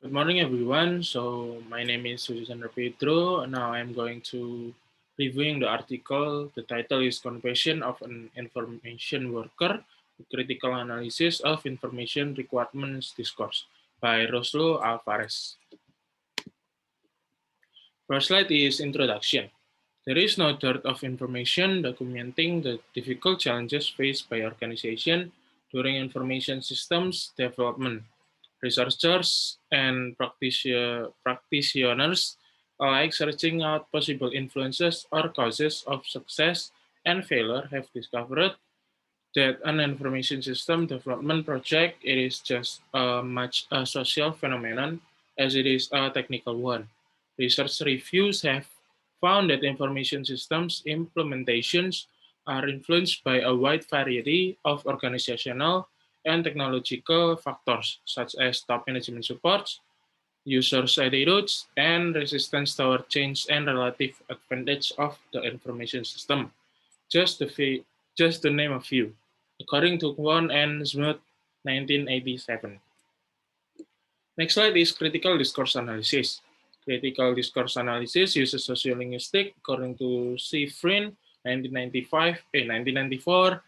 Good morning, everyone. So my name is Chandra Pedro. Now I'm going to reviewing the article. The title is "Confession of an Information Worker: Critical Analysis of Information Requirements Discourse" by Roslo Alvarez. First slide is introduction. There is no dearth of information documenting the difficult challenges faced by organizations during information systems development. Researchers and practitioners alike searching out possible influences or causes of success and failure have discovered that an information system development project it is just much a social phenomenon as it is a technical one. Research reviews have found that information systems implementations are influenced by a wide variety of organizational and technological factors, such as top management supports, users' attitudes, and resistance toward change and relative advantage of the information system. Just to, just to name a few. According to Kwon and Smith, 1987. Next slide is critical discourse analysis. Critical discourse analysis uses sociolinguistic, according to Schifrin, 1994,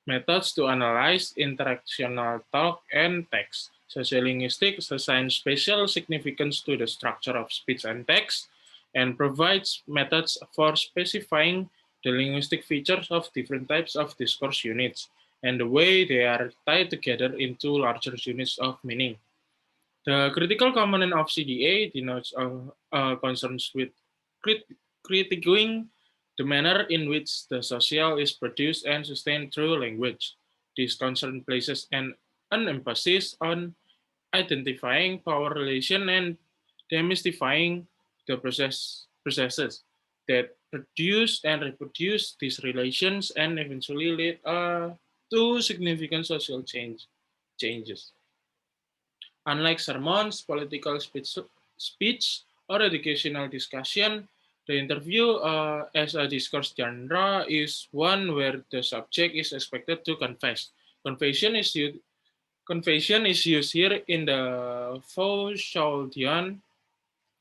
methods to analyze interactional talk and text. Sociolinguistics assigns special significance to the structure of speech and text and provides methods for specifying the linguistic features of different types of discourse units and the way they are tied together into larger units of meaning. The critical component of CDA denotes concerns with crit- critiquing the manner in which the social is produced and sustained through language. This concern places an emphasis on identifying power relation and demystifying the processes that produce and reproduce these relations and eventually lead to significant social changes. Unlike sermons, political speech or educational discussion, the interview as a discourse genre is one where the subject is expected to confess. Confession is used, confession is used here in the Fauchaldian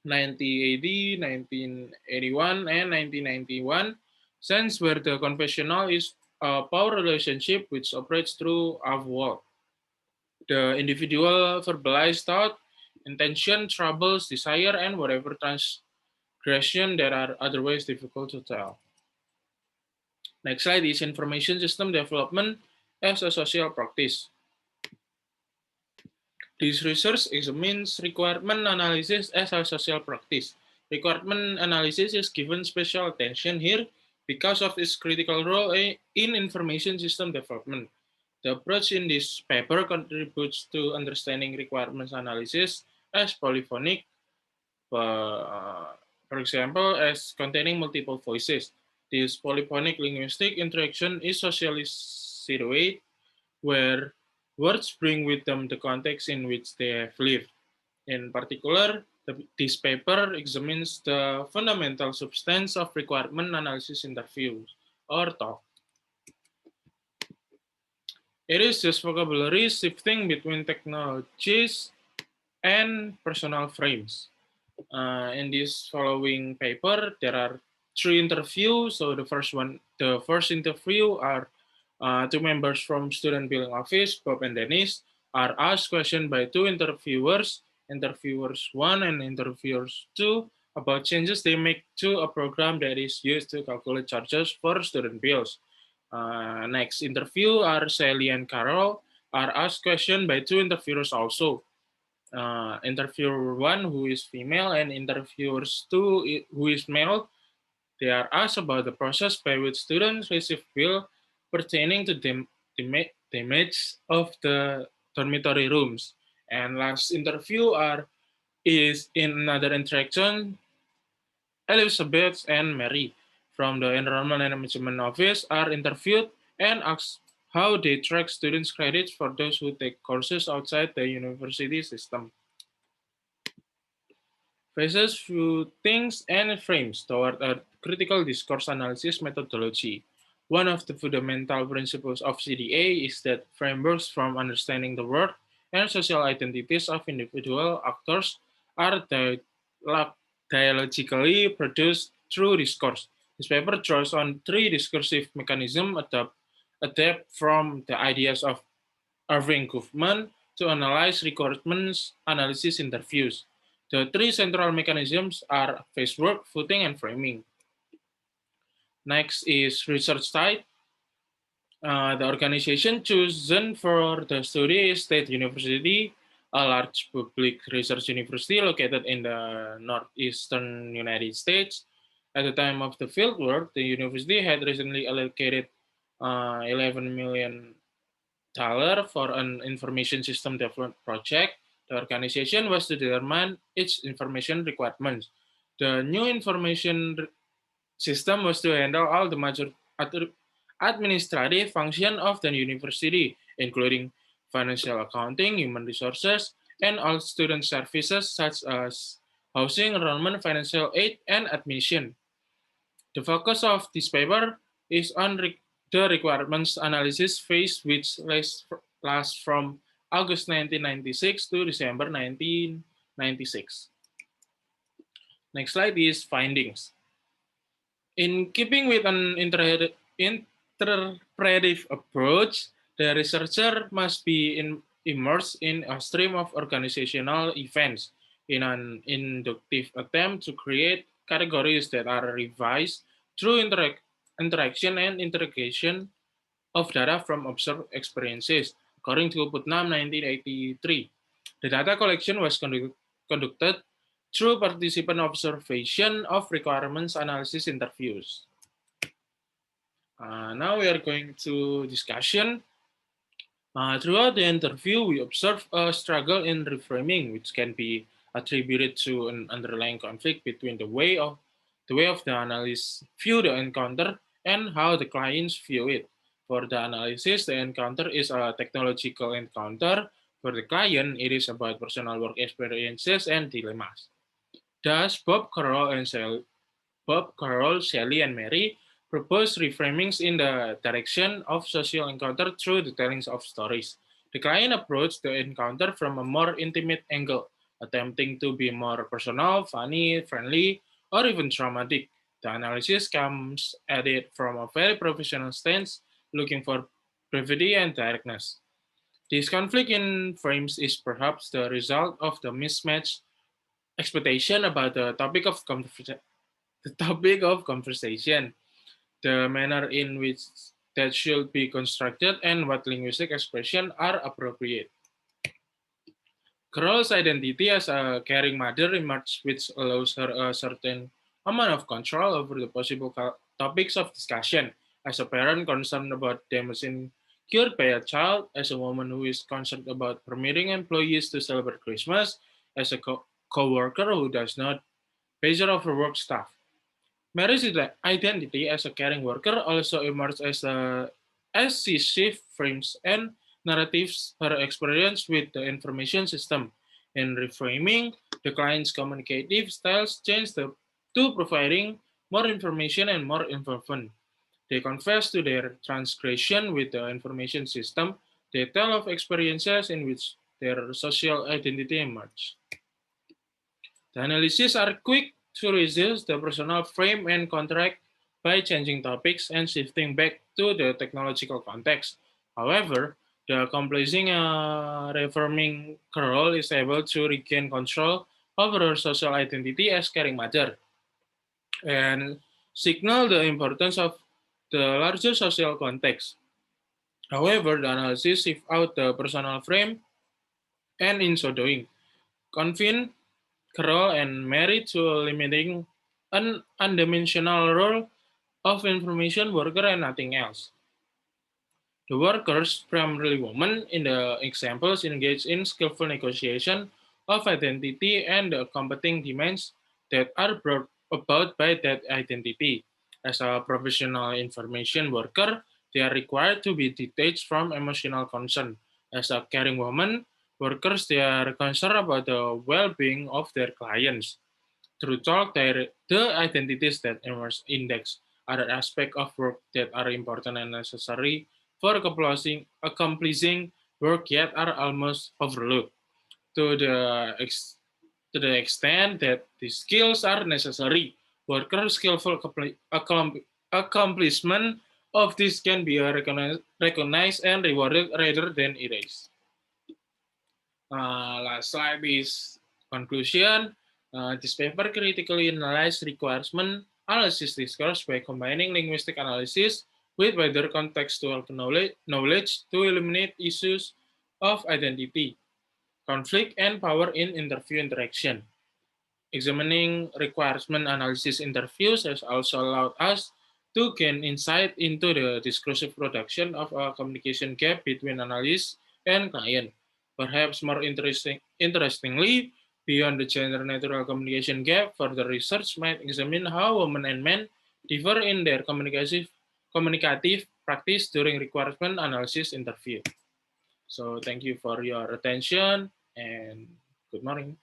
1980, 1981, and 1991 sense where the confessional is a power relationship which operates through a wall. The individual verbalized thought, intention, troubles, desire, and whatever transgression that are otherwise difficult to tell. Next slide is information system development as a social practice. This research examines requirement analysis as a social practice. Requirement analysis is given special attention here because of its critical role in information system development. The approach in this paper contributes to understanding requirements analysis as polyphonic, for example, as containing multiple voices. This polyphonic linguistic interaction is socially situated where words bring with them the context in which they have lived. In particular, this paper examines the fundamental substance of requirement analysis interviews or talk. It is just vocabulary shifting between technologies and personal frames. In this following paper, there are three interviews. So the first interview are two members from Student Billing Office, Bob and Dennis, are asked questions by two interviewers, interviewers one and interviewers two, about changes they make to a program that is used to calculate charges for student bills. Next interview are Sally and Carol, are asked questions by two interviewers also. Interviewer one, who is female, and interviewers two, who is male, they are asked about the process by which students receive bill pertaining to damage of the dormitory rooms. And last interview is in another interaction. Elizabeth and Mary from the Enrollment and Management Office are interviewed and asked how they track students' credits for those who take courses outside the university system. Faces few things and frames toward a critical discourse analysis methodology. One of the fundamental principles of CDA is that frameworks from understanding the world and social identities of individual actors are dialogically produced through discourse. This paper draws on three discursive mechanisms adapt from the ideas of Irving Goffman to analyze recruitment analysis interviews. The three central mechanisms are phase work, footing, and framing. Next is research type. The organization chosen for the study is State University, a large public research university located in the northeastern United States. At the time of the fieldwork, the university had recently allocated $11 million for an information system development project. The organization was to determine its information requirements. The new information system was to handle all the major administrative functions of the university, including financial accounting, human resources, and all student services such as housing, enrollment, financial aid, and admission. The focus of this paper is on the requirements analysis phase, which lasts from August 1996 to December 1996. Next slide is findings. In keeping with an interpretive approach, the researcher must be immersed in a stream of organizational events in an inductive attempt to create categories that are revised through interaction and interrogation of data from observed experiences, according to Putnam 1983. The data collection was conducted through participant observation of requirements analysis interviews. Now we are going to discussion. Throughout the interview, we observe a struggle in reframing, which can be attributed to an underlying conflict between the way of the analyst view the encounter and how the clients view it. For the analysis, the encounter is a technological encounter. For the client, it is about personal work experiences and dilemmas. Thus, Bob, Carol, Shelley, and Mary propose reframings in the direction of social encounter through the tellings of stories. The client approached the encounter from a more intimate angle, attempting to be more personal, funny, friendly, or even traumatic. The analysis comes at it from a very professional stance, looking for brevity and directness. This conflict in frames is perhaps the result of the mismatched expectation about the topic of conversation, the manner in which that should be constructed, and what linguistic expression are appropriate. Carol's identity as a caring mother emerged, which allows her a certain amount of control over the possible topics of discussion. As a parent concerned about damaging cured by a child, as a woman who is concerned about permitting employees to celebrate Christmas, as a co-worker who does not pressure of her work staff. Mary's identity as a caring worker also emerged as she shift frames and narratives her experience with the information system. In reframing, the client's communicative styles change to providing more information and more involvement. They confess to their transgression with the information system. They tell of experiences in which their social identity emerged. The analyses are quick to resist the personal frame and contract by changing topics and shifting back to the technological context. However, the completing reforming role is able to regain control over her social identity as caring mother and signal the importance of the larger social context. However, the analysis shifts out the personal frame and in so doing, confine Carol and Mary to limiting an undimensional role of information worker and nothing else. The workers, primarily women in the examples, engage in skillful negotiation of identity and the competing demands that are brought about by that identity. As a professional information worker, they are required to be detached from emotional concern. As a caring woman, workers they are concerned about the well-being of their clients. Through talk, the identities that emerge index other aspects of work that are important and necessary for accomplishing work yet are almost overlooked to the to the extent that these skills are necessary. Worker skillful accomplishment of this can be recognized and rewarded rather than erased. Last slide is conclusion. This paper critically analyzed requirement analysis discourse by combining linguistic analysis with wider contextual knowledge to eliminate issues of identity, conflict, and power in interview interaction. Examining requirement analysis interviews has also allowed us to gain insight into the discursive production of a communication gap between analyst and client. Perhaps more interestingly, beyond the gender-neutral communication gap, further research might examine how women and men differ in their communicative practice during requirement analysis interview. So thank you for your attention and good morning.